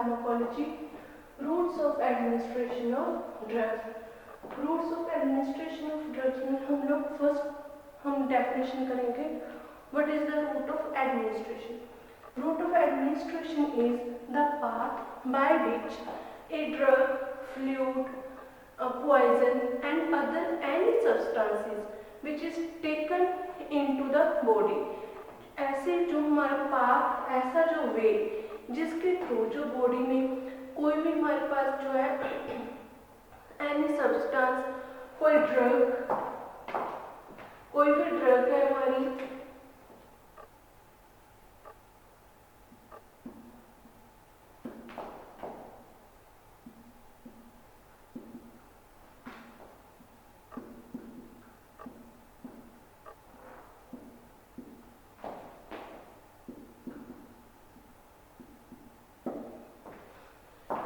Pharmacology, routes of administration of drugs. Routes of administration of drugs में हम लोग first हम डेफिनेशन करेंगे what is the route of administration. Route of administration is the path by which a drug, fluid, poison and other any substances which is taken into the body। ऐसे जो हमारा path, ऐसा जो वे जिसके through जो body में कोई भी हमारे पास जो है एनी सब्सटेंस, कोई ड्रग, कोई भी ड्रग है हमारी,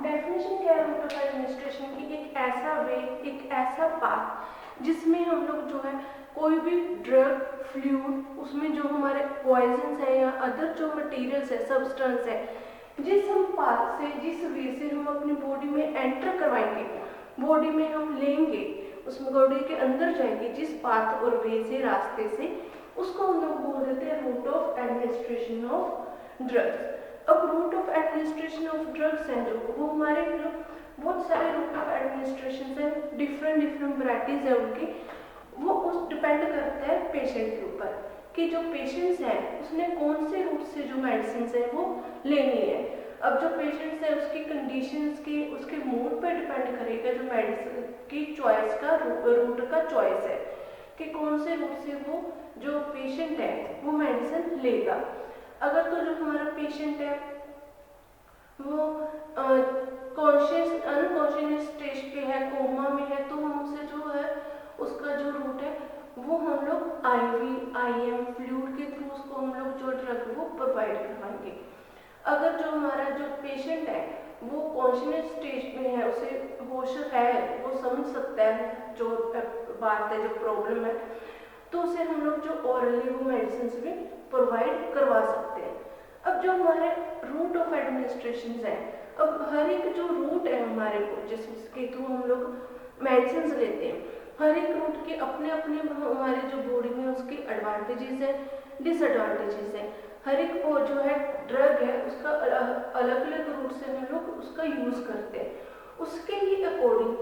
डेफिनेशन क्या है रूट ऑफ एडमिनिस्ट्रेशन की? एक ऐसा वे, एक ऐसा पाथ जिसमें हम लोग जो है कोई भी ड्रग, फ्लूइड, उसमें जो हमारे पॉइजन है या अदर जो मटेरियल्स है, सब्सटेंस है, जिस हम पाथ से, जिस वे से हम अपनी बॉडी में एंटर करवाएंगे, बॉडी में हम लेंगे, उस बॉडी के अंदर जाएंगे, जिस पाथ और वे से, रास्ते से, उसको हम लोग बोल देते हैं route of administration of drugs. अब route of administration of drugs हैं जो वो हमारे जो बहुत सारे रूट ऑफ एडमिनिस्ट्रेशन है, डिफरेंट वैराइटीज है उनकी, वो उस डिपेंड करता है पेशेंट के ऊपर कि जो पेशेंट्स हैं उसने कौन से रूट से जो मेडिसिन है वो लेनी है। अब जो पेशेंट्स है उसकी कंडीशंस के, उसके मूड पर डिपेंड करेगा जो मेडिसिन की चॉइस का रूट का चॉइस है कि कौन से रूट से वो जो पेशेंट है वो मेडिसिन लेगा। अगर तो जो हमारा पेशेंट है वो कॉन्शियस अनकॉन्शियस स्टेज पे है, कोमा में है, तो हम उसे जो है उसका जो रूट है वो हम लोग आईवी, आईएम, फ्लूइड के थ्रू उसको हम लोग जो ड्रग वो प्रोवाइड करवाएंगे। अगर जो हमारा जो पेशेंट है वो कॉन्शियस स्टेज में है, उसे होश है, वो समझ सकता है जो बात है, जो प्रॉब्लम है, तो उसे हम लोग जो ओरली वो मेडिसिन भी प्रोवाइड करवा सकते हैं। अब जो हमारे रूट ऑफ एडमिनिस्ट्रेशन है, अब हर एक जो रूट है हमारे को जिसके थ्रू हम लोग मेडिसिन लेते हैं, हर एक रूट के अपने अपने हमारे जो बॉडी में उसके एडवांटेजेस है, डिसएडवांटेजेस है। हर एक वो जो है ड्रग है उसका अलग अलग रूट से हम लोग उसका यूज करते हैं, उसके ही अकॉर्डिंग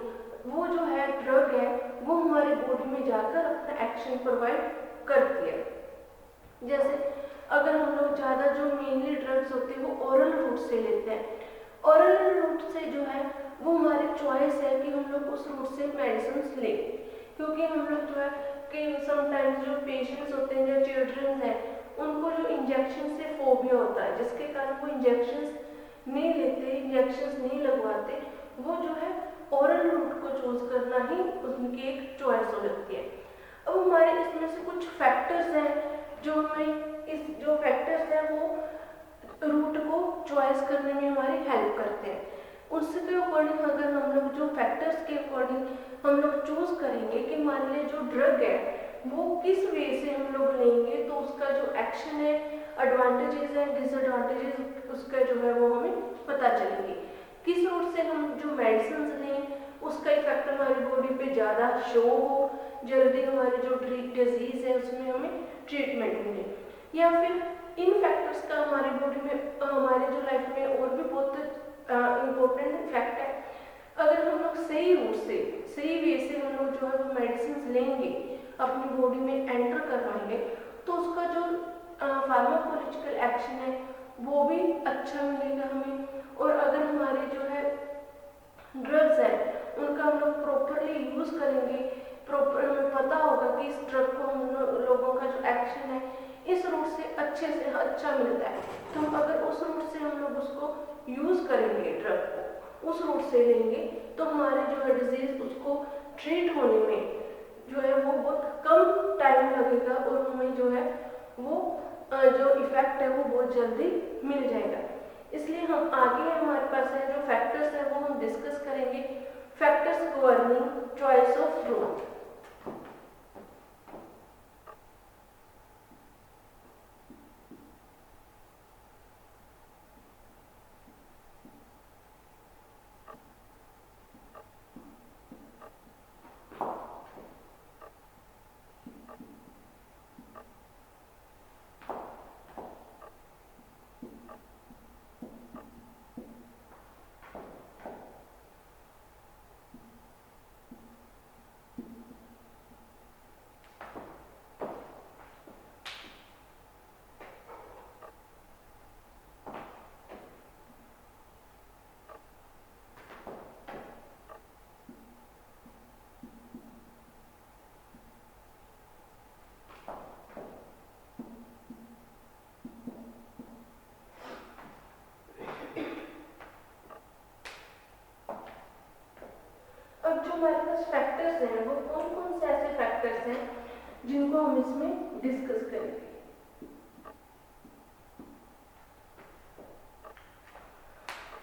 वो जो है ड्रग है वो हमारे बॉडी में जाकर अपना एक्शन प्रोवाइड करती है। जैसे अगर हम लोग ज़्यादा जो मेनली ड्रग्स होते हैं वो ओरल रूट से लेते हैं, ओरल रूट से जो है वो हमारी चॉइस है कि हम लोग उस रूट से मेडिसिन लें, क्योंकि हम लोग जो है कि समटाइम्स जो पेशेंट्स होते हैं, जो चिल्ड्रन हैं, उनको जो इंजेक्शन से फोबिया होता है, जिसके कारण वो इंजेक्शन नहीं लेते, इंजेक्शन नहीं लगवाते, वो जो है ओरल रूट को चूज करना ही उनकी एक चॉइस हो जाती है। अब हमारे इसमें से कुछ फैक्टर्स हैं जो हमें इस जो फैक्टर्स हैं वो रूट को चॉइस करने में हमारी हेल्प करते हैं। उसके अकॉर्डिंग अगर हम लोग जो फैक्टर्स के अकॉर्डिंग हम लोग चूज करेंगे कि मान लीजिए जो ड्रग है वो किस वे से हम लोग लेंगे, तो उसका जो एक्शन है, एडवांटेजेस है, डिसएडवांटेजेस उसका जो है वो हमें पता चलेंगे। किस रूट से हम जो मेडिसिन लें उसका इफेक्ट हमारी बॉडी पे ज़्यादा शो हो, जल्दी हमारी जो डिजीज है उसमें हमें ट्रीटमेंट मिले, या फिर इन फैक्टर्स का हमारी बॉडी में, हमारे जो लाइफ में और भी बहुत इम्पोर्टेंट फैक्ट है। अगर हम लोग सही रूट से, सही वे से हम लोग जो है वो मेडिसिन लेंगे, अपनी बॉडी में एंटर करवाएंगे, तो उसका जो फार्माकोलॉजिकल एक्शन है वो भी अच्छा मिलेगा हमें। और अगर हमारे जो है ड्रग्स है उनका हम लोग प्रॉपरली यूज करेंगे, प्रॉपर हमें पता होगा कि इस ड्रग को हम लोगों का जो एक्शन है इस रूट से अच्छे से अच्छा मिलता है, तो हम अगर उस रूट से हम लोग उसको यूज करेंगे, ड्रग को उस रूट से लेंगे, तो हमारे जो है डिजीज उसको ट्रीट होने में जो है वो बहुत कम टाइम लगेगा और हमें जो है वो जो इफेक्ट है वो बहुत जल्दी मिल जाएगा। इसलिए हम आगे हमारे पास है जो फैक्टर्स है वो हम डिस्कस करेंगे, factors governing choice of route. फैक्टर्स हैं वो कौन कौन से ऐसे फैक्टर्स हैं जिनको हम इसमें डिस्कस करेंगे।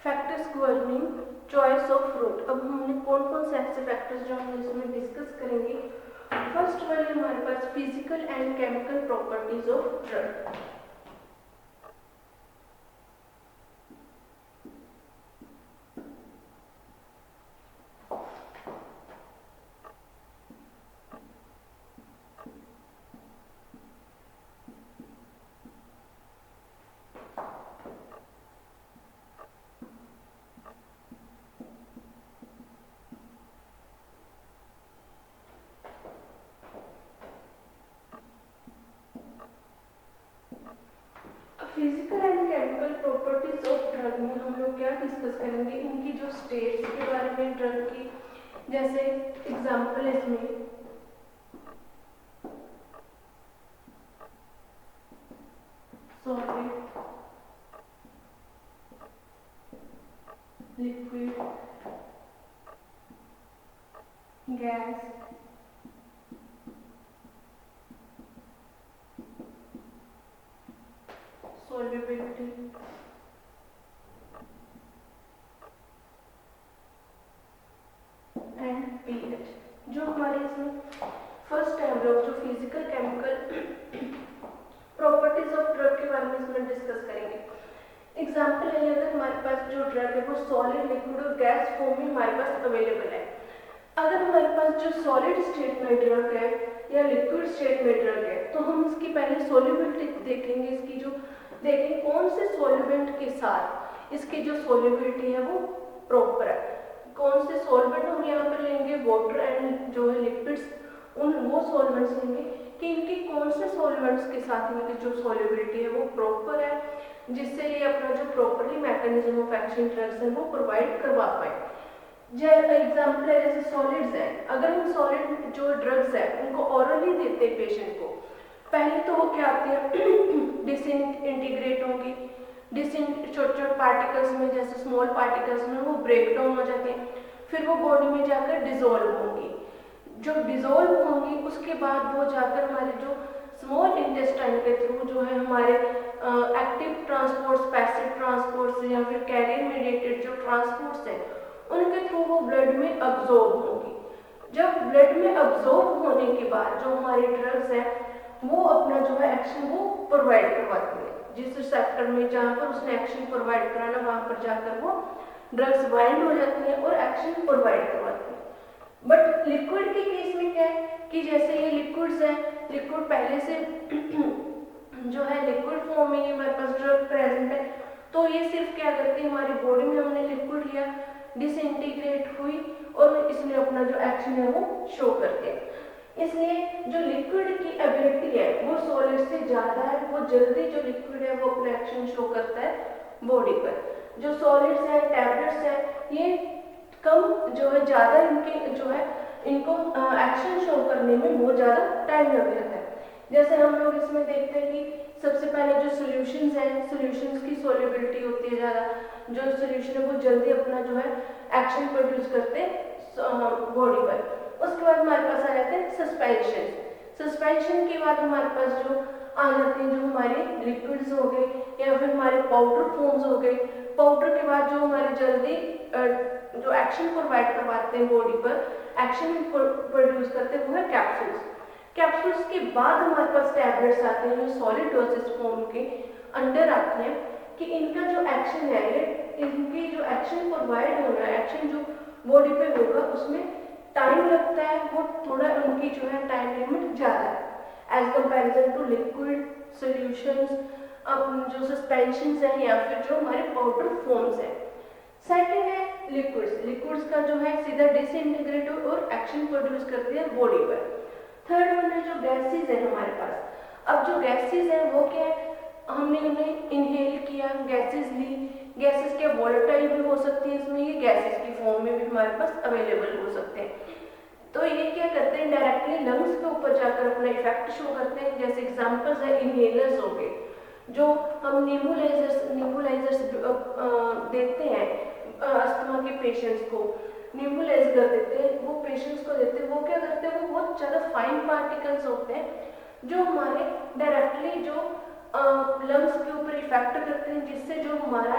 Factors governing choice of route. अब हमने कौन कौन से ऐसे फैक्टर्स जो हम इसमें डिस्कस करेंगे। फर्स्ट वाले हमारे पास physical and chemical properties of drug. Physical and chemical properties of drug में हम लोग क्या डिस्कस करेंगे, इनकी जो स्टेट्स के बारे में ड्रग की, जैसे एग्जांपल इसमें solid, liquid, gas, solubility, and pH। जो हमारे इसमें फर्स्ट है हम लोग जो physical chemical properties of drug के बारे में इसमें डिस्कस करेंगे। एग्जांपल है, अगर हमारे पास जो ड्रग है वो सॉलिड, लिक्विड और गैस फॉर्म में हमारे पास अवेलेबल है। अगर हमारे पास जो सॉलिड स्टेट में ड्रग है या लिक्विड स्टेट में ड्रग है तो हम इसकी पहले सोल्यूबिलिटी देखेंगे, इसकी जो देखें कौन से सॉल्वेंट के साथ इसकी जो सोल्यूबिलिटी है वो प्रॉपर है। कौन से सॉल्वेंट हम यहाँ पर लेंगे, वाटर एंड जो है लिक्विड्स, उन वो सॉल्वेंट्स लेंगे कि इनकी कौन से सॉल्वेंट्स के साथ इनकी जो सोल्यूबिलिटी है वो प्रॉपर है, जिससे ये अपना जो properly mechanism of action drugs है वो प्रोवाइड करवा पाए। एग्जाम्पल है जैसे सॉलिड्स है, अगर हम सॉलिड जो ड्रग्स है उनको ऑरली देते हैं पेशेंट को, पहले तो वो क्या आती है डिसइंटीग्रेट होंगी, छोटे छोटे पार्टिकल्स में जैसे स्मॉल पार्टिकल्स में वो ब्रेक डाउन हो जाते हैं, फिर वो बॉडी में जाकर डिजोल्व होंगी। जब डिजोल्व होंगी उसके बाद वो जाकर हमारे जो स्मॉल इंटेस्टाइन के थ्रू जो है हमारे एक्टिव ट्रांसपोर्ट्स, पैसिव ट्रांसपोर्ट्स या फिर कैरियर मीडिएटेड जो ट्रांसपोर्ट्स है उनके थ्रू वो ब्लड में अब्जॉर्ब होंगी। जब ब्लड में अब्जॉर्ब होने के बाद जो हमारे ड्रग्स है वो अपना जो है एक्शन वो प्रोवाइड करवाती है, जिस रिसेप्टर में जहाँ पर उसने एक्शन प्रोवाइड कराना वहाँ पर जाकर वो ड्रग्स बाइंड हो जाती हैं और एक्शन प्रोवाइड करवाती है। बट लिक्विड के केस में क्या है कि जैसे ये लिक्विड्स है, लिक्विड पहले से जो है लिक्विड फॉर्म में हमारे पास ड्रग प्रेजेंट है, तो ये सिर्फ क्या करती है हमारी बॉडी में हमने लिक्विड लिया, डिसइंटीग्रेट हुई और इसने अपना जो एक्शन है वो शो करते हैं। इसलिए जो लिक्विड की एबिलिटी है वो सॉलिड से ज़्यादा है, वो जल्दी जो लिक्विड है वो अपना एक्शन शो करता है बॉडी पर। जो सॉलिड्स है, टैबलेट्स है, ये कम जो है ज़्यादा इनके जो है इनको एक्शन शो करने में बहुत ज़्यादा टाइम लग जाता है। जैसे हम लोग इसमें देखते हैं कि सबसे पहले जो सॉल्यूशंस हैं, सॉल्यूशंस की सॉल्युबिलिटी होती है ज़्यादा, जो सॉल्यूशन है वो जल्दी अपना जो है एक्शन प्रोड्यूस करते हैं बॉडी पर। उसके बाद हमारे पास आ जाते हैं सस्पेंशन। सस्पेंशन के बाद हमारे पास जो आ जाते हैं जो हमारे लिक्विड्स हो गए या फिर हमारे पाउडर फॉर्म्स हो गए। पाउडर के बाद जो हमारे जल्दी जो एक्शन प्रोवाइड करवाते हैं बॉडी पर, एक्शन प्रोड्यूस करते हैं वो है कैप्सूल्स। कैप्सूल्स के बाद हमारे पास टैबलेट्स आते हैं जो सॉलिड डोजेज फॉर्म के अंडर आते हैं कि इनका जो एक्शन है, इनकी जो एक्शन प्रोवाइड होना है, एक्शन जो बॉडी पे होगा उसमें टाइम लगता है, वो थोड़ा उनकी जो है टाइम लिमिट ज़्यादा है as comparison to liquid solutions, जो सस्पेंशंस हैं या फिर जो हमारे पाउडर फॉर्म्स हैं। सेकंड है लिक्विड्स। लिक्विड्स का जो है सीधा डिसइंटीग्रेट और एक्शन प्रोड्यूस करती है बॉडी पर। थर्ड वन है जो गैसेज है हमारे पास। अब जो गैसेज है वो क्या है, हमने उन्हें इनहेल किया, गैसेज ली, गैसेज क्या वॉलेटाइल भी हो सकती है, इसमें ये गैसेज की फॉर्म में भी हमारे पास अवेलेबल हो सकते हैं। तो ये क्या करते हैं डायरेक्टली लंग्स के ऊपर जाकर अपना इफेक्ट शो करते हैं। जैसे एग्जांपल्स है इनहेलर्स हो गए, जो हम नेबुलाइजर्स देते हैं अस्थमा के पेशेंट्स को, न्यूबलाइज कर देते हैं, वो पेशेंट्स को देते हैं, वो क्या करते हैं, वो बहुत ज़्यादा फाइन पार्टिकल्स होते हैं जो हमारे डायरेक्टली जो लंग्स के ऊपर इफेक्ट करते हैं, जिससे जो हमारा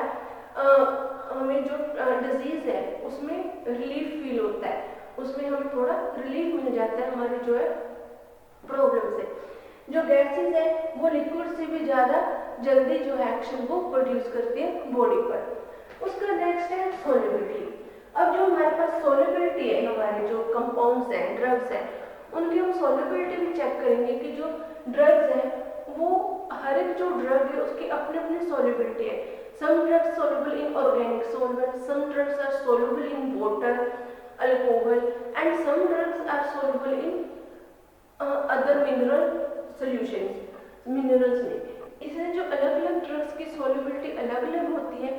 हमें जो डिजीज़ है उसमें रिलीफ फील होता है, उसमें हमें थोड़ा रिलीफ मिल जाता है हमारे जो है प्रॉब्लम से। जो गैसेस है वो लिक्विड से भी ज़्यादा जल्दी जो है एक्शन को प्रोड्यूस करती है बॉडी पर। उसका नेक्स्ट है सोलिबिलिटी। अब जो हमारे पास सोलिबिलिटी है, हमारे जो कंपाउंड्स हैं, ड्रग्स हैं, उनकी हम सोलिबिलिटी भी चेक करेंगे कि जो ड्रग्स हैं वो हर एक जो ड्रग है उसकी अपनी अपनी सोलिबिलिटी है। Some drugs soluble in organic solvent, some drugs are soluble in water, alcohol, and some drugs are soluble in other mineral solutions, minerals में। इसलिए जो अलग अलग ड्रग्स की सोलिबिलिटी अलग अलग होती है,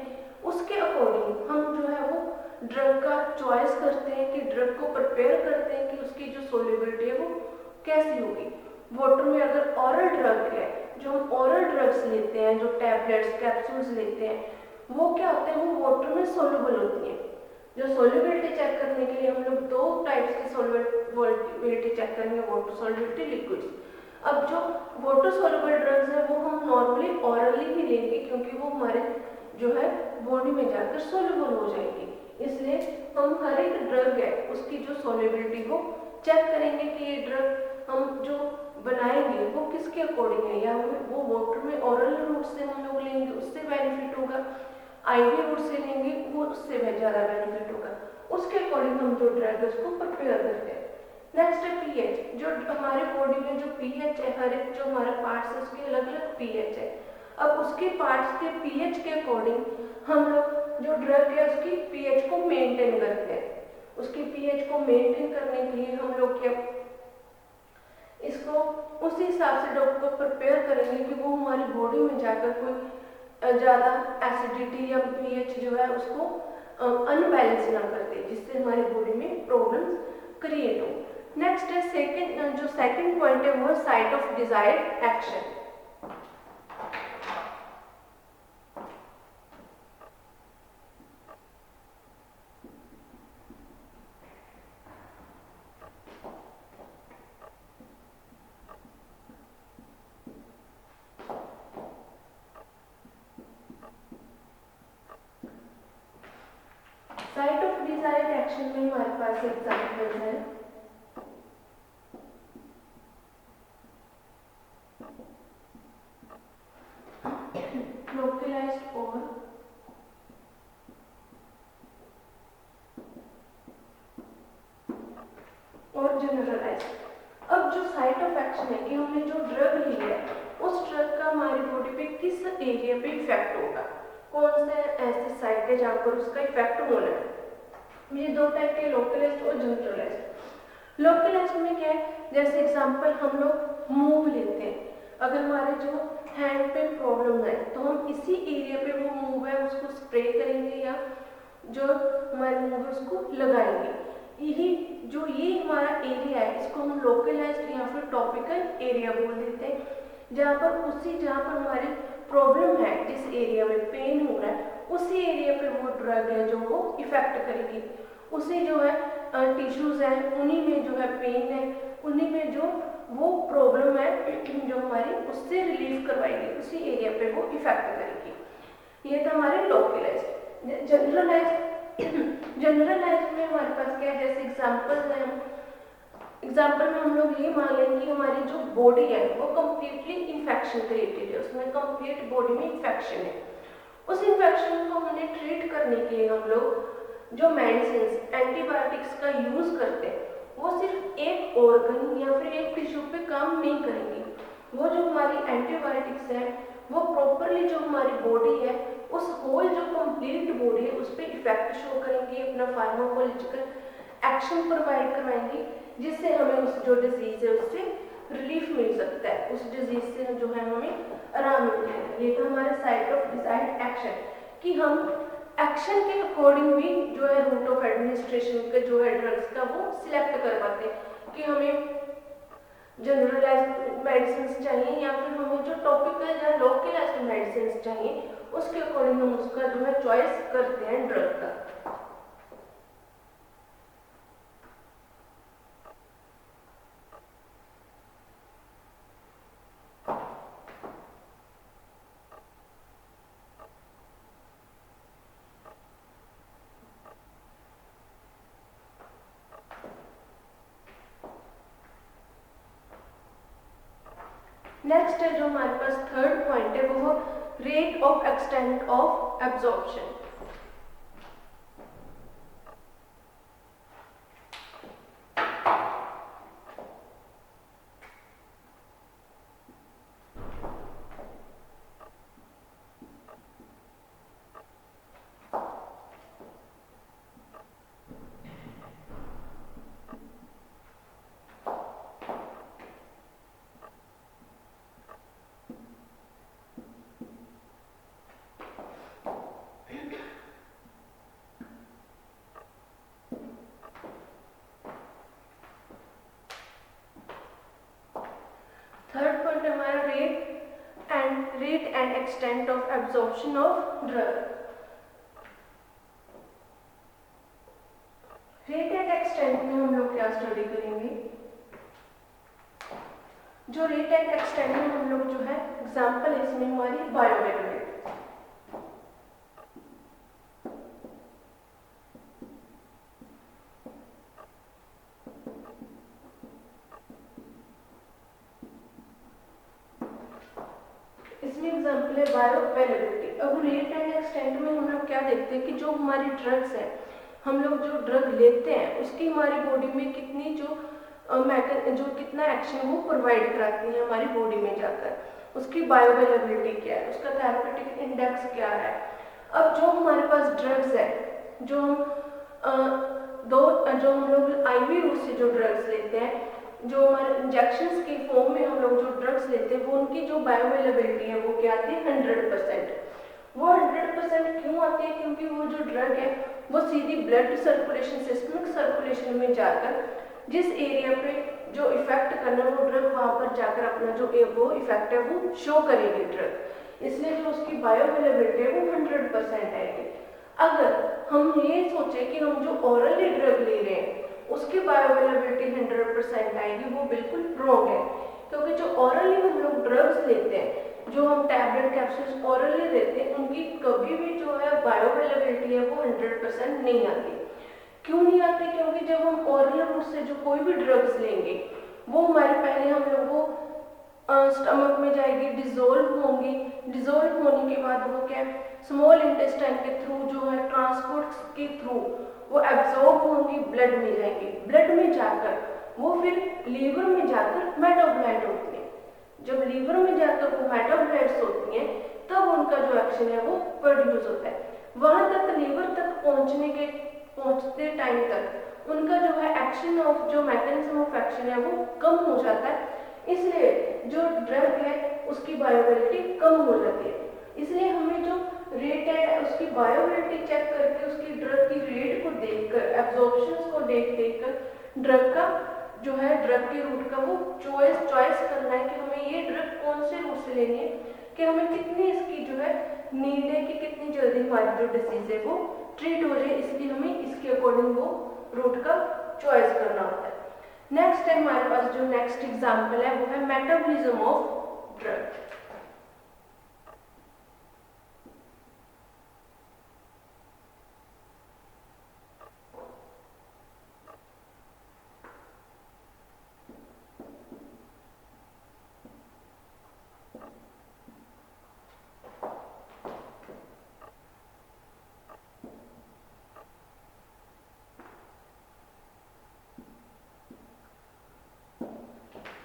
उसके अकॉर्डिंग हम जो है वो ड्रग का चॉइस करते हैं कि ड्रग को प्रिपेयर करते हैं कि उसकी जो सोलिबिलिटी है वो कैसी होगी। वाटर में अगर ऑरल ड्रग है, जो हम ऑरल ड्रग्स लेते हैं, जो टैबलेट्स कैप्सूल्स लेते हैं, वो क्या होते हैं, वो वाटर में सोल्यूबल होती हैं। जो सोल्यूबिलिटी चेक करने के लिए हम लोग दो टाइप्स की सोल्यूबिलिटी चेक करेंगे, वाटर सोल्यूबिलिटी, लिक्विड्स। अब जो वाटर सोल्यूबल ड्रग्स है वो हम नॉर्मली ऑरली ही लेंगे क्योंकि वो हमारे जो है बॉडी में जाकर सोल्यूबल हो जाएंगे। इसलिए हम हर एक ड्रग है उसकी जो सोल्यूबिलिटी को चेक करेंगे कि ये ड्रग हम जो बनाएंगे वो किसके अकॉर्डिंग है, या वो वाटर में ऑरल रूट से हम लोग लेंगे उससे बेनिफिट होगा, आईवी रूट से लेंगे वो उससे ज़्यादा बेनिफिट होगा। उसके अकॉर्डिंग हम जो ड्रग है उसको प्रिपेयर करते हैं। नेक्स्ट है पीएच। जो हमारे बॉडी में जो पीएच है, हर एक जो हमारा पार्ट्स है उसके अलग अलग पीएच है। अब उसके पार्ट्स के पीएच के अकॉर्डिंग हम लोग जो ड्रग है उसकी पीएच को मेंटेन करते हैं। उसकी पीएच को मेंटेन करने के लिए हम लोग क्या इसको उसी हिसाब से ड्रग को प्रिपेयर करेंगे कि वो हमारी बॉडी में जाकर कोई ज़्यादा एसिडिटी या पीएच जो है उसको अनबैलेंस ना कर दे, जिससे हमारी बॉडी में प्रॉब्लम्स क्रिएट हो। नेक्स्ट है सेकंड, जो सेकंड पॉइंट है वो site of desired action. Site of desired action में हमारे पास एग्जाम्पल है, लोकलाइज्ड और जनरलाइज्ड। अब जो साइट ऑफ एक्शन है कि हमने जो ड्रग ली है उस ड्रग का हमारी बॉडी पे किस एरिया पे इफेक्ट होगा, कौन से ऐसे साइट है जहाँ पर उसका इफेक्ट होना है। ये दो टाइप के, लोकलाइज्ड और जनरलाइज्ड। लोकलाइज्ड में क्या है, जैसे एग्जांपल हम लोग मूव लेते हैं, अगर हमारे जो हैंड पे प्रॉब्लम है तो हम इसी एरिया पे वो मूव है उसको स्प्रे करेंगे या जो हमारे मूव है उसको लगाएंगे। यही जो ये हमारा एरिया है इसको हम लोकलाइज्ड या फिर टॉपिकल एरिया बोल देते हैं, जहाँ पर हमारी प्रॉब्लम है, जिस एरिया में पेन हो रहा है उसी एरिया पे वो ड्रग है जो वो इफेक्ट करेगी। उसी जो है टिश्यूज हैं उन्हीं में जो है पेन है, उन्हीं में जो वो प्रॉब्लम है जो हमारी उससे रिलीफ करवाएगी, उसी एरिया पे वो इफेक्ट करेगी। ये था हमारे लोकलाइज्ड। जनरलाइज्ड में हमारे पास क्या है, जैसे एग्जाम्पल में हम लोग ये मान लें कि हमारी जो बॉडी है वो कम्प्लीटली इन्फेक्शन क्रिएटेड है, उसमें कंप्लीट बॉडी में इन्फेक्शन है। उस इन्फेक्शन को हमने ट्रीट करने के लिए हम लोग जो मेडिसिन एंटीबायोटिक्स का यूज करते हैं वो सिर्फ एक ऑर्गन या फिर एक टिश्यू पे काम नहीं करेंगी। वो जो हमारी एंटीबायोटिक्स है वो प्रॉपरली जो हमारी बॉडी है उस होल जो कंप्लीट बॉडी है उस पर इफेक्ट शो करेंगी, अपना फार्माकोलॉजिकल एक्शन प्रोवाइड करवाएंगी, जिससे हमें उस जो डिजीज है उससे रिलीफ मिल सकता है, उस डिजीज से जो है हमें आराम मिल जाएगा। ये तो हमारे साइट ऑफ डिजायर्ड एक्शन कि हम एक्शन के अकॉर्डिंग भी जो है रूट ऑफ एडमिनिस्ट्रेशन के जो है ड्रग्स का वो सिलेक्ट कर पाते हैं कि हमें जनरलाइज्ड मेडिसिन चाहिए या फिर हमें जो टॉपिकल या लोकलाइज्ड मेडिसिन चाहिए, उसके अकॉर्डिंग हम उसका जो है चॉइस करते हैं ड्रग का। नेक्स्ट है जो हमारे पास थर्ड पॉइंट है वो rate of extent of absorption. Third point हमारा rate and extent of absorption of drug. Rate and extent में हम लोग क्या स्टडी करेंगे, जो रेट एंड एक्सटेंट में हम लोग जो है एग्जांपल इसमें हमारी बायोअवेलेबिलिटी। इसमें एग्जांपल है बायोअवेलेबिलिटी। अब रेट एंड एक्सटेंट में हम लोग क्या देखते हैं कि जो हमारी ड्रग्स है, हम लोग जो ड्रग लेते हैं उसकी हमारी बॉडी में कितनी जो कितना एक्शन वो प्रोवाइड कराती है हमारी बॉडी में जाकर, उसकी बायोअवेलेबिलिटी क्या है, उसका थेरेप्यूटिक इंडेक्स क्या है। अब जो हमारे पास ड्रग्स है, जो हम लोग आईवी रूट से जो ड्रग्स लेते हैं, जो हमारे इंजेक्शंस की फॉर्म में हम लोग जो ड्रग्स लेते हैं, वो उनकी जो बायोअवेलेबिलिटी है वो क्या आती है 100%। वो 100% क्यों आती है, क्योंकि वो जो ड्रग है वो सीधी ब्लड सर्कुलेशन, सिस्टमिक सर्कुलेशन में जाकर जिस एरिया पे जो इफेक्ट करना है वो ड्रग वहां पर जाकर अपना जो वो इफेक्ट है वो शो करेगी ड्रग, इसलिए जो उसकी बायोअवेलेबिलिटी है वो 100% आएगी। अगर हम ये सोचे कि हम जो ओरली ड्रग ले रहे हैं उसकी बायोअवेलेबिलिटी 100% आएगी, वो बिल्कुल रॉन्ग है। क्योंकि जो ओरली हम लोग ड्रग्स लेते हैं, जो हम टैबलेट कैप्सूल्स ओरली लेते हैं, उनकी कभी भी जो है बायोअवेलेबिलिटी है वो 100% नहीं आती। क्यों नहीं आती, क्योंकि जब हम ओरल रूट से जो कोई भी ड्रग्स लेंगे वो हमारे पहले हम लोग वो स्टमक में जाएगी, डिजोल्व होंगी, डिजोल्व होने के बाद वो क्या स्मॉल इंटेस्टाइन के थ्रू जो है ट्रांसपोर्ट के थ्रू वो एब्जॉर्ब होंगी, ब्लड में जाएंगी, ब्लड में जाकर वो फिर लीवर में जाकर मेटाबोलाइट होती है। जब लीवर में जाकर वो मेटाबोलाइट्स होती हैं तब उनका जो एक्शन है वो प्रोड्यूस होता है। वहां तक लीवर तक पहुंचते टाइम तक उनका जो है एक्शन ऑफ जो मैकेनिज्म ऑफ एक्शन है वो कम हो जाता है, इसलिए जो ड्रग है उसकी बायोअवेलेबिलिटी कम हो जाती है। इसलिए हमें जो रेट है उसकी बायोअवेलेबिलिटी चेक करके उसकी ड्रग की रेट को देखकर, एब्जॉर्प्शंस को देखकर ड्रग का जो है ड्रग के रूट का वो चॉइस करना है कि हमें ये ड्रग कौन से रूट से लेनी है, कि हमें कितनी इसकी जो है नीड है, कि कितनी जल्दी हमारी जो डिजीज है वो ट्रीट हो जाए, इसलिए हमें इसके अकॉर्डिंग वो रूट का चॉइस करना होता है। नेक्स्ट है हमारे पास जो नेक्स्ट एग्जांपल है वो है मेटाबॉलिज्म ऑफ ड्रग।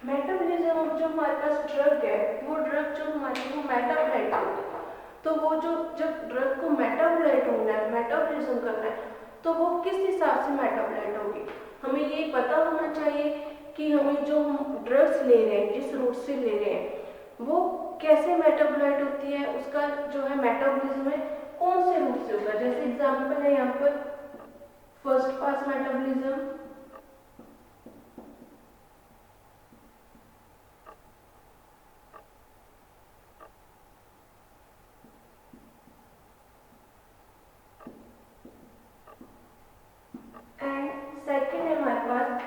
मेटाबॉलिज्म जो हमारे पास ड्रग है, वो ड्रग जो हमारी वो मेटाबोलाइट होती है, तो वो जो जब ड्रग को मेटाबोलाइट होना है, मेटाबॉलिज्म करना है, तो वो किस हिसाब से मेटाबोलाइट होगी, हमें ये पता होना चाहिए कि हमें जो ड्रग्स ले रहे हैं, जिस रूट से ले रहे हैं वो कैसे मेटाबोलाइट होती है, उसका जो है मेटाबॉलिज्म है कौन से रूट से होगा। जैसे एग्जाम्पल है यहाँ पर फर्स्ट पास मेटाबॉलिज्म, सेकेंड है हमारे पास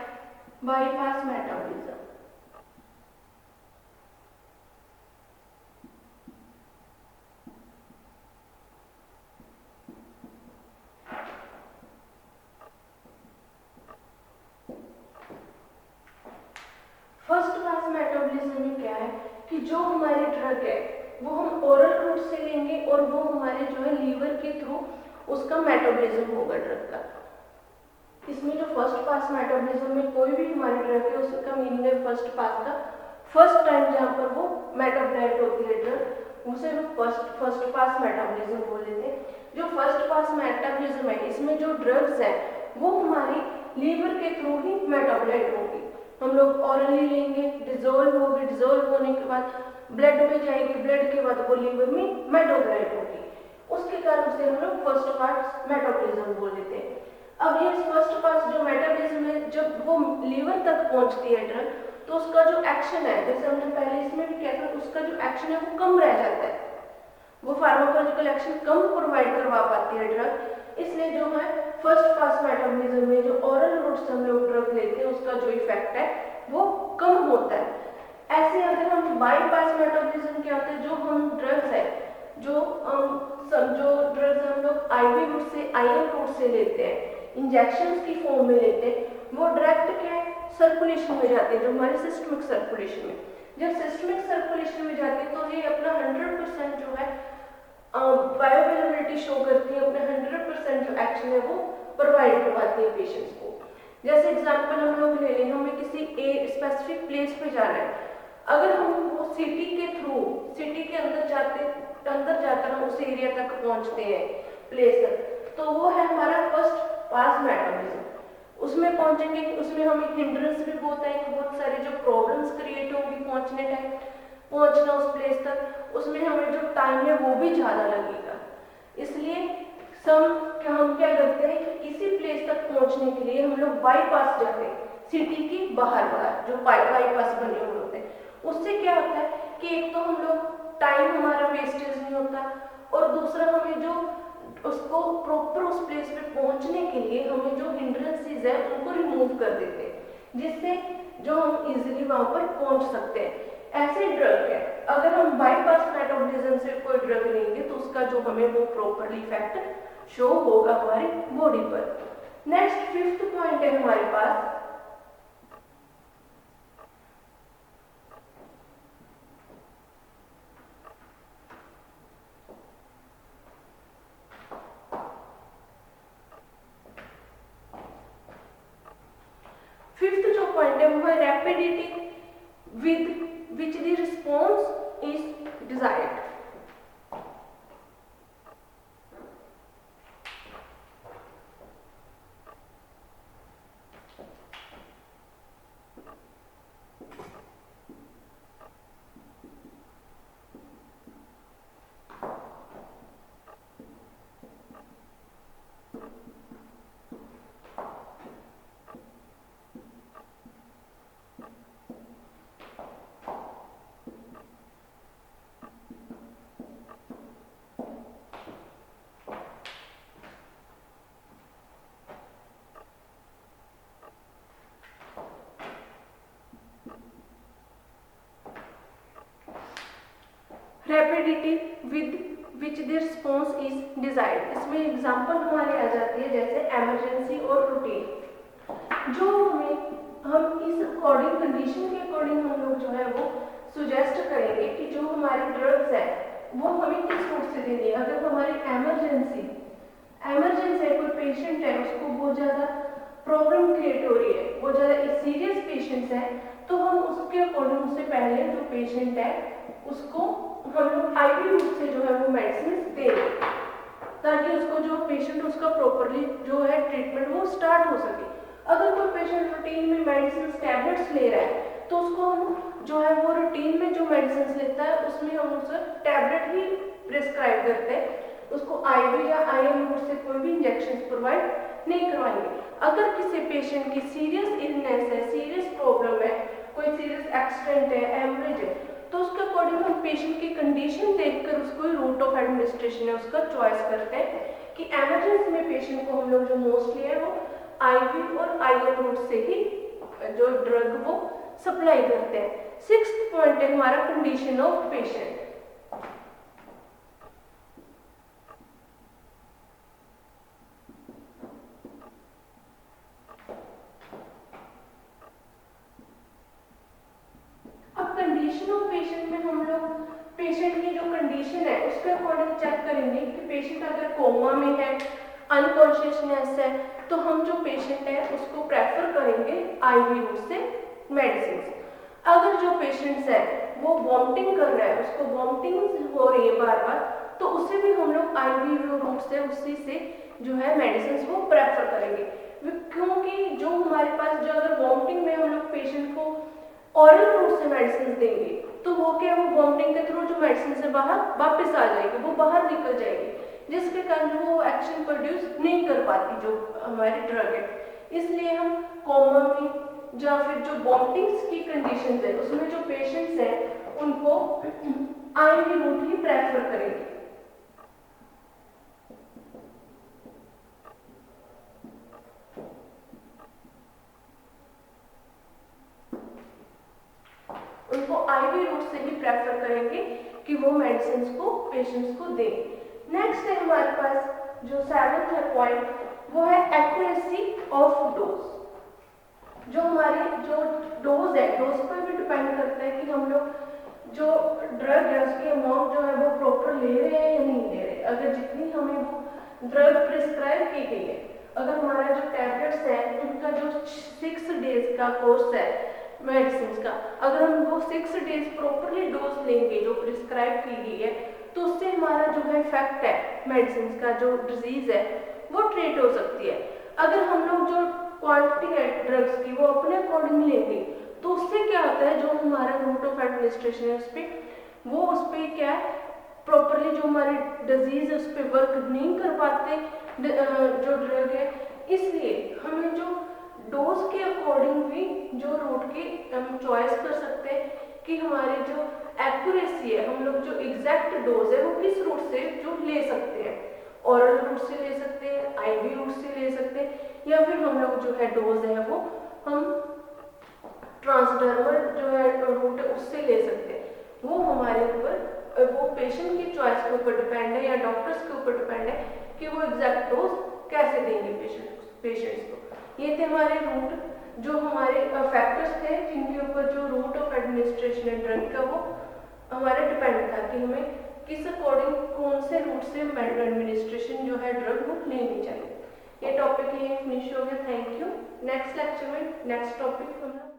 bypass metabolism. First pass metabolism में क्या है कि जो हमारी ड्रग है वो हम ओरल रूट से लेंगे और वो हमारे जो है लीवर के थ्रू उसका मेटाबॉलिज्म होगा ड्रग का। इसमें जो फर्स्ट पास मेटाबॉलिज्म में कोई भी हमारी ड्रग है उसका मीनिंग है फर्स्ट पास का, फर्स्ट टाइम जहाँ पर वो मेटाबोलाइट होती है ड्रग उसे हम फर्स्ट पास मेटाबॉलिज्म बोल देते हैं। जो फर्स्ट पास मेटाबॉलिज्म है इसमें जो ड्रग्स है वो हमारी लीवर के थ्रू ही मेटाबोलाइट होगी। हम लोग ऑरली लेंगे, डिजोल्व होगी, डिजोल्व होने के बाद ब्लड में जाएगी, ब्लड के बाद वो लीवर में मेटाबोलाइट होगी, उसके कारण से हम लोग फर्स्ट पास मेटाबॉलिज्म बोल देते हैं। अब ये फर्स्ट पास जो मेटाबॉलिज्म है जब वो लीवर तक पहुंचती है ड्रग तो उसका जो एक्शन है, जैसे हमने पहले इसमें भी कहा था, उसका जो एक्शन है वो कम रह जाता है, वो फार्माकोलॉजिकल एक्शन कम प्रोवाइड करवा पाती है ड्रग। इसलिए जो है फर्स्ट पास मेटाबॉलिज्म में जो ओरल रूट से हम लोग ड्रग लेते हैं उसका जो इफेक्ट है वो कम होता है। ऐसे अगर हम बाई पास मेटाबॉलिज्म क्या होता है, जो हम ड्रग्स है जो ड्रग्स हम लोग आईवी रूट से आईएल रूट से लेते हैं, इंजेक्शंस की फॉर्म में लेते हैं, वो डायरेक्ट क्या है सर्कुलेशन में जाते हैं, जो हमारे सिस्टमिक सर्कुलेशन में। जब सिस्टमिक सर्कुलेशन में जाते हैं तो ये अपना 100% जो है बायोअवेलेबिलिटी शो करती है, अपने 100% जो एक्शन है वो प्रोवाइड करवाती है पेशेंट्स को। जैसे एग्जांपल हम लोग ले लें, हमें किसी स्पेसिफिक प्लेस पे जाना है, अगर हम वो सिटी के थ्रू सिटी के अंदर जाकर हम उस एरिया तक पहुंचते हैं प्लेस तक, तो वो है हमारा फर्स्ट पास मेटाबॉलिज्म। उसमें पहुंचेंगे, उसमें हमें हिंड्रेंस भी बहुत है, बहुत सारे जो प्रॉब्लम्स क्रिएट होंगी पहुंचने टाइम, पहुंचना उस प्लेस तक, उसमें हमें जो टाइम है वो भी ज़्यादा लगेगा। इसलिए हम क्या करते हैं कि किसी प्लेस तक पहुंचने के लिए हम लोग बाईपास जाते हैं, सिटी की बाहर जो बाईपास बने हुए होते हैं। उससे क्या होता है कि एक तो हम लोग टाइम हमारा वेस्टेज नहीं होता, और दूसरा हमें जो उसको प्रॉपर उस प्लेस पे पहुंचने के लिए हमें जो हिंड्रेंसेस है उनको रिमूव कर देते हैं, जिससे जो हम इजीली वहां पर पहुंच सकते हैं। ऐसे ड्रग है, अगर हम बाईपास मेटाबॉलिज्म से कोई ड्रग लेंगे तो उसका जो हमें वो प्रॉपरली इफेक्ट शो होगा हमारी बॉडी पर। नेक्स्ट फिफ्थ पॉइंट है हमारे पास rapidity with which the response is desired. Rapidity with which the response is desired. इसमें एग्जांपल हमारे आ जाती है जैसे एमरजेंसी और रूटीन। जो हम इस अकॉर्डिंग कंडीशन के अकॉर्डिंग हम लोग जो है वो सुजेस्ट करेंगे कि जो हमारी ड्रग्स है वो हमें किस रूट से देनी है। अगर हमारी एमरजेंसी है, कोई पेशेंट है उसको बहुत ज़्यादा प्रॉब्लम क्रिएट हो रही है, बहुत ज़्यादा सीरियस पेशेंट है, तो हम उसके अकॉर्डिंग उससे पहले जो पेशेंट है उसको हम लोग आईवी रूट से जो है वो मेडिसिन देंगे, ताकि उसको जो पेशेंट उसका प्रॉपरली जो है ट्रीटमेंट वो स्टार्ट हो सके। अगर कोई पेशेंट रूटीन में मेडिसिन टैबलेट्स ले रहा है तो उसको हम जो है वो रूटीन में जो मेडिसिन लेता है उसमें हम उसे टैबलेट ही प्रिस्क्राइब करते हैं, उसको आईवी या आईएम रूट से कोई भी इंजेक्शन प्रोवाइड नहीं करवाएंगे। अगर किसी पेशेंट की सीरियस इलनेस है, सीरियस प्रॉब्लम है, कोई सीरियस एक्सीडेंट है, एमरेज है, तो उसके अकॉर्डिंग हम पेशेंट की कंडीशन देखकर उसको रूट ऑफ एडमिनिस्ट्रेशन है उसका चॉइस करते हैं कि एमरजेंसी में पेशेंट को हम लोग जो मोस्टली है वो आईवी और आईएम रूट से ही जो ड्रग वो सप्लाई करते हैं। सिक्स्थ पॉइंट है हमारा condition of patient. Condition of patient में हम अकॉर्डिंग चेक करेंगे कि पेशेंट अगर कोमा में है, अनकॉन्शियसनेस है, तो हम जो पेशेंट है उसको प्रेफर करेंगे आईवी रूट से मेडिसिन। अगर जो पेशेंट्स है वो वॉमिटिंग कर रहा है, उसको वॉमिटिंग हो रही है बार बार, तो उसे भी हम लोग आईवी रूट से उसी से जो है मेडिसिन वो प्रेफर करेंगे। क्योंकि जो हमारे पास जो अगर वॉमिटिंग में हम लोग पेशेंट को ऑरल रूट से मेडिसिन देंगे तो वो क्या, वो वॉमिटिंग के थ्रू जो मेडिसिन से बाहर वापस आ जाएगी, वो बाहर निकल जाएगी, जिसके कारण वो एक्शन प्रोड्यूस नहीं कर पाती जो हमारी ड्रग है। इसलिए हम कोमा में या फिर जो वॉमिटिंग्स की कंडीशन है उसमें जो पेशेंट्स हैं उनको आईवी रूट ही प्रेफर करेंगे। उनको आईवी रूट से ही प्रेफर करेंगे कि वो मेडिसिन को पेशेंट्स को दें। नेक्स्ट है हमारे पास जो 7th है पॉइंट, वो है एक्यूरेसी ऑफ डोज। जो हमारी जो डोज है, डोज पर भी डिपेंड करता है कि हम लोग जो ड्रग है उसकी अमाउंट जो है वो प्रॉपर ले रहे हैं या नहीं ले रहे। अगर जितनी हमें वो ड्रग प्रिस्क्राइब की गई है, अगर हमारा जो टैबलेट्स है उनका जो 6 डेज का कोर्स है मेडिसिन का, अगर हम वो 6 डेज प्रॉपरली डोज लेंगे जो प्रिस्क्राइब की गई है, तो उससे हमारा जो है इफेक्ट है मेडिसिन का, जो डिजीज है वो ट्रीट हो सकती है। अगर हम लोग जो क्वांटिटी है ड्रग्स की वो अपने अकॉर्डिंग लेंगे तो उससे क्या होता है, जो हमारा रूट ऑफ एडमिनिस्ट्रेशन है उस पर क्या है, प्रॉपरली जो हमारी डिजीज है उस पर वर्क नहीं कर पाते जो ड्रग है। इसलिए हमें जो डोज के अकॉर्डिंग भी जो रूट की हम चॉइस कर सकते हैं कि हमारी जो एक्यूरेसी है, हम लोग जो एग्जैक्ट डोज है वो किस रूट से जो ले सकते हैं, ओरल रूट से ले सकते हैं, आईवी रूट से ले सकते हैं, या फिर हम लोग जो है डोज है वो हम ट्रांसडर्मल जो है रूट है उससे ले सकते हैं। वो हमारे ऊपर, वो पेशेंट की चॉइस के ऊपर डिपेंड है या डॉक्टर्स के ऊपर डिपेंड है कि वो एग्जैक्ट डोज कैसे देंगे पेशेंट्स को। ये थे हमारे रूट, जो हमारे फैक्टर्स थे जिनके ऊपर जो रूट ऑफ एडमिनिस्ट्रेशन है ड्रग का वो हमारा डिपेंड था कि हमें किस अकॉर्डिंग कौन से रूट से एडमिनिस्ट्रेशन जो है ड्रग वो लेनी चाहिए। ये टॉपिक यही फिनिश हो गया। Thank you. नेक्स्ट लेक्चर में नेक्स्ट टॉपिक हम लोग